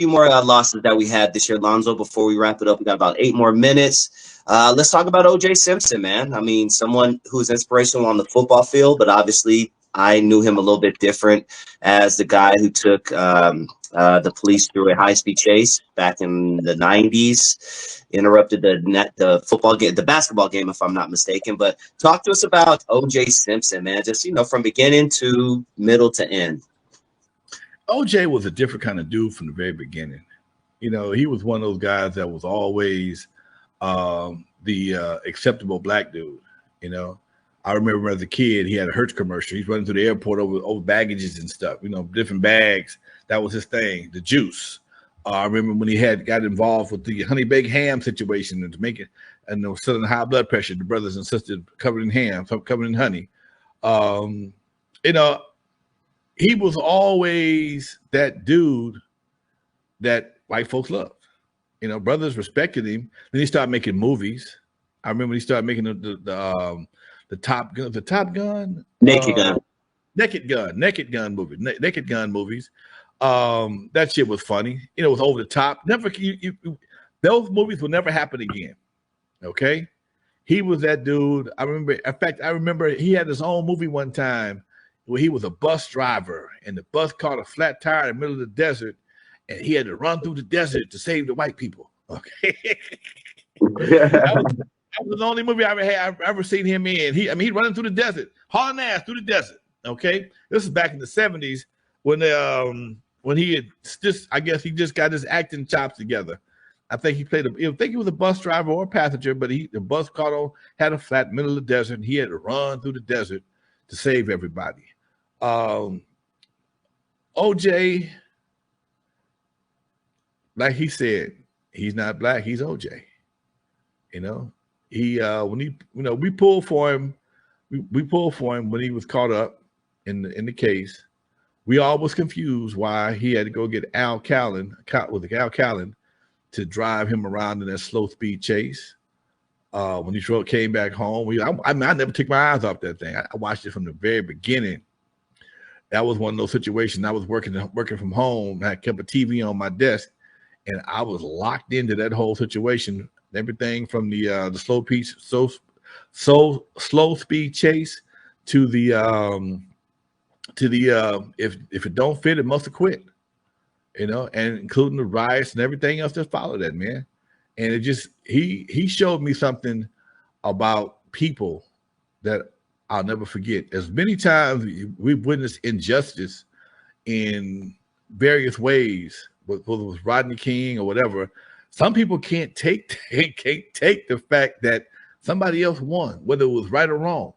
few more losses that we had this year, Lonzo. Before we wrap it up, we got about 8 more minutes. Let's talk about OJ Simpson, man. I mean, someone who's inspirational on the football field, but obviously I knew him a little bit different as the guy who took the police through a high-speed chase back in the 90s, interrupted the football game, the basketball game, if I'm not mistaken. But talk to us about OJ Simpson, man, just, from beginning to middle to end. OJ was a different kind of dude from the very beginning. He was one of those guys that was always the acceptable black dude. I remember as a kid, he had a Hertz commercial. He's running through the airport over baggages and stuff, different bags. That was his thing, the juice. I remember when he got involved with the honey baked ham situation and to make it, and selling high blood pressure, the brothers and sisters covered in ham, covered in honey. He was always that dude that white folks loved. Brothers respected him. Then he started making movies. I remember he started making the Top Gun, Naked Gun movies. That shit was funny. It was over the top. Those movies will never happen again. Okay, he was that dude. I remember he had his own movie one time where he was a bus driver and the bus caught a flat tire in the middle of the desert, and he had to run through the desert to save the white people. Okay. That was the only movie I've ever seen him in. He's running through the desert, hauling ass through the desert. Okay, this is back in the 70s when he had I guess he just got his acting chops together. I think he was a bus driver or a passenger, but the bus had a flat middle of the desert, and he had to run through the desert to save everybody. OJ, like he said, he's not black. He's OJ. We pulled for him. We pulled for him when he was caught up in the case. We all was confused why he had to go get Al Callen to drive him around in that slow speed chase. When he came back home, I never took my eyes off that thing. I watched it from the very beginning. That was one of those situations. I was working from home. I kept a TV on my desk, and I was locked into that whole situation. Everything from the slow speed chase to the if it don't fit, it must have quit. And including the riots and everything else that followed that, man. And it just he showed me something about people that I'll never forget. As many times we've witnessed injustice in various ways, whether it was Rodney King or whatever. Some people can't take the fact that somebody else won, whether it was right or wrong.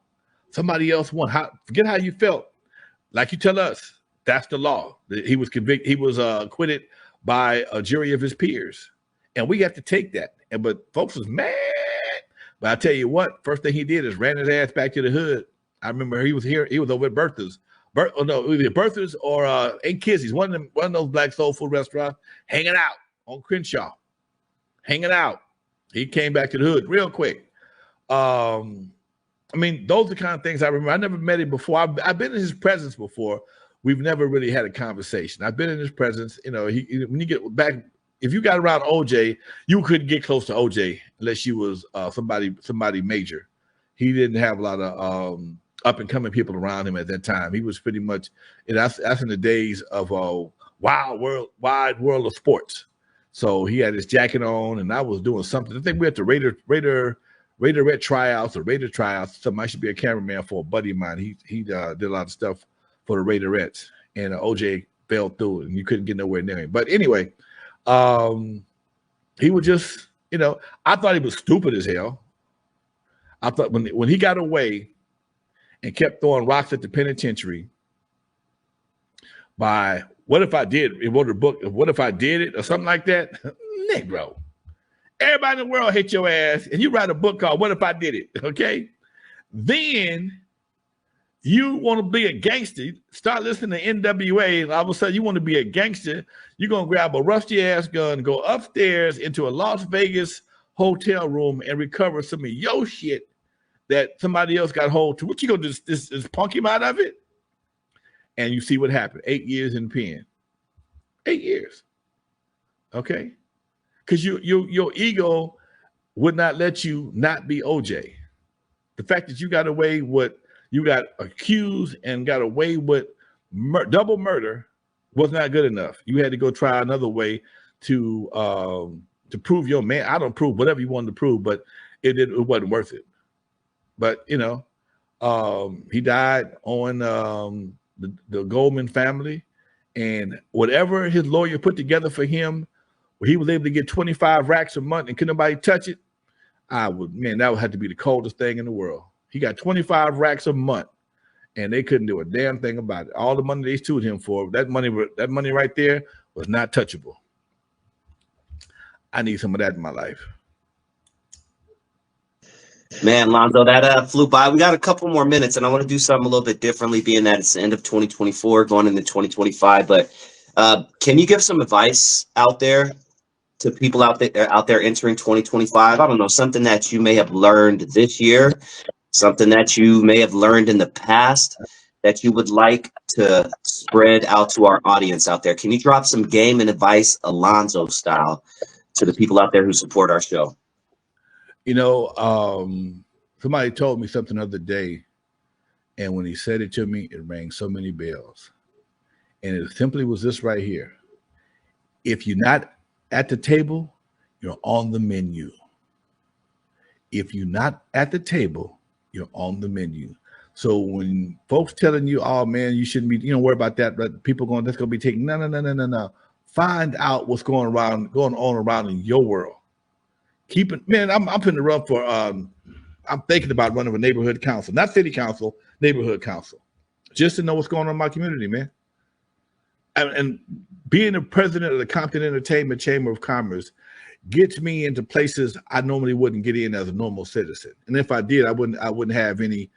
Somebody else won. Forget how you felt. Like you tell us, that's the law. He was convicted. He was acquitted by a jury of his peers, and we have to take that. But folks was mad. But I tell you what, first thing he did is ran his ass back to the hood. I remember he was here. He was over at Bertha's. Either Bertha's or Aunt Kizzy's, one of those black soul food restaurants, hanging out on Crenshaw. Hanging out. He came back to the hood real quick. Those are the kind of things I remember. I never met him before. I've been in his presence before. We've never really had a conversation. I've been in his presence. When you get back, if you got around OJ, you couldn't get close to OJ unless you was somebody major. He didn't have a lot of up and coming people around him at that time. He was pretty much, that's in the days of wide world of sports. So he had his jacket on, and I was doing something. I think we had the Raiderette tryouts or Raider tryouts. Something I should be a cameraman for a buddy of mine. He did a lot of stuff for the Raiderettes, and OJ fell through it, and you couldn't get nowhere near him. But anyway, he was just, I thought he was stupid as hell. I thought when he got away and kept throwing rocks at the penitentiary by what if I did? He wrote a book of what if I did it or something like that. Negro. Everybody in the world hate your ass, and you write a book called What If I Did It? Okay. Then you want to be a gangster, start listening to N.W.A, and all of a sudden you want to be a gangster. You're going to grab a rusty ass gun, go upstairs into a Las Vegas hotel room and recover some of your shit that somebody else got hold to. What you going to do? Just punk him out of it? And you see what happened. 8 years in pen. 8 years. Okay, because your ego would not let you not be OJ. The fact that you got away with, you got accused and got away with double murder was not good enough. You had to go try another way to prove your man. I don't prove whatever you wanted to prove, but it wasn't worth it. But you know, he died on the Goldman family, and whatever his lawyer put together for him, where he was able to get 25 racks a month and couldn't nobody touch it. That would have to be the coldest thing in the world. He got 25 racks a month, and they couldn't do a damn thing about it. All the money they sued him for, that money right there was not touchable. I need some of that in my life. Man, Lonzo, that flew by. We got a couple more minutes, and I want to do something a little bit differently, being that it's the end of 2024, going into 2025. But can you give some advice out there to people out there entering 2025? I don't know, something that you may have learned this year, something that you may have learned in the past that you would like to spread out to our audience out there. Can you drop some game and advice, Alonzo style, to the people out there who support our show? You know, somebody told me something the other day, and when he said it to me, it rang so many bells. And it simply was this right here. If you're not at the table, you're on the menu. If you're not at the table, you're on the menu. So when folks telling you, oh man, you shouldn't be, worry about that, but people that's going to be taking, no. Find out what's going on around in your world. Keep it, man. I'm putting the rub for. I'm thinking about running a neighborhood council, not city council, neighborhood council, just to know what's going on in my community, man. And being the president of the Compton Entertainment Chamber of Commerce gets me into places I normally wouldn't get in as a normal citizen. And if I did, I wouldn't have any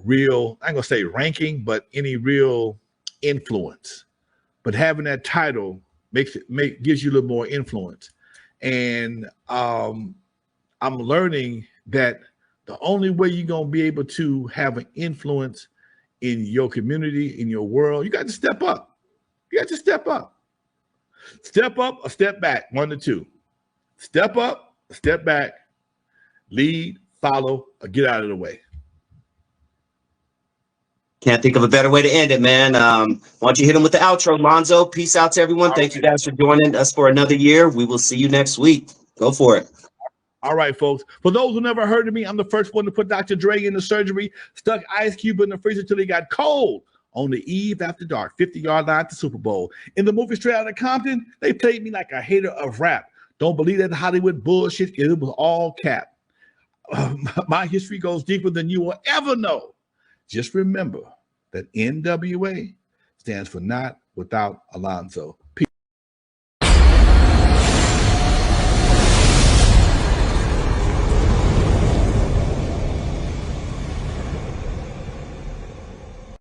real, I'm gonna say ranking, but any real influence. But having that title gives you a little more influence. And I'm learning that the only way you're going to be able to have an influence in your community, in your world, you got to step up. You got to step up. Step up or step back, 1 to 2. Step up, step back, lead, follow, or get out of the way. Can't think of a better way to end it, man. Why don't you hit him with the outro, Lonzo? Peace out to everyone. Thank you guys for joining us for another year. We will see you next week. Go for it. All right, folks. For those who never heard of me, I'm the first one to put Dr. Dre in the surgery, stuck Ice Cube in the freezer till he got cold on the eve after dark, 50-yard line to Super Bowl. In the movie Straight Outta Compton, they played me like a hater of rap. Don't believe that Hollywood bullshit. It was all cap. My history goes deeper than you will ever know. Just remember that N.W.A. stands for Not Without Alonzo.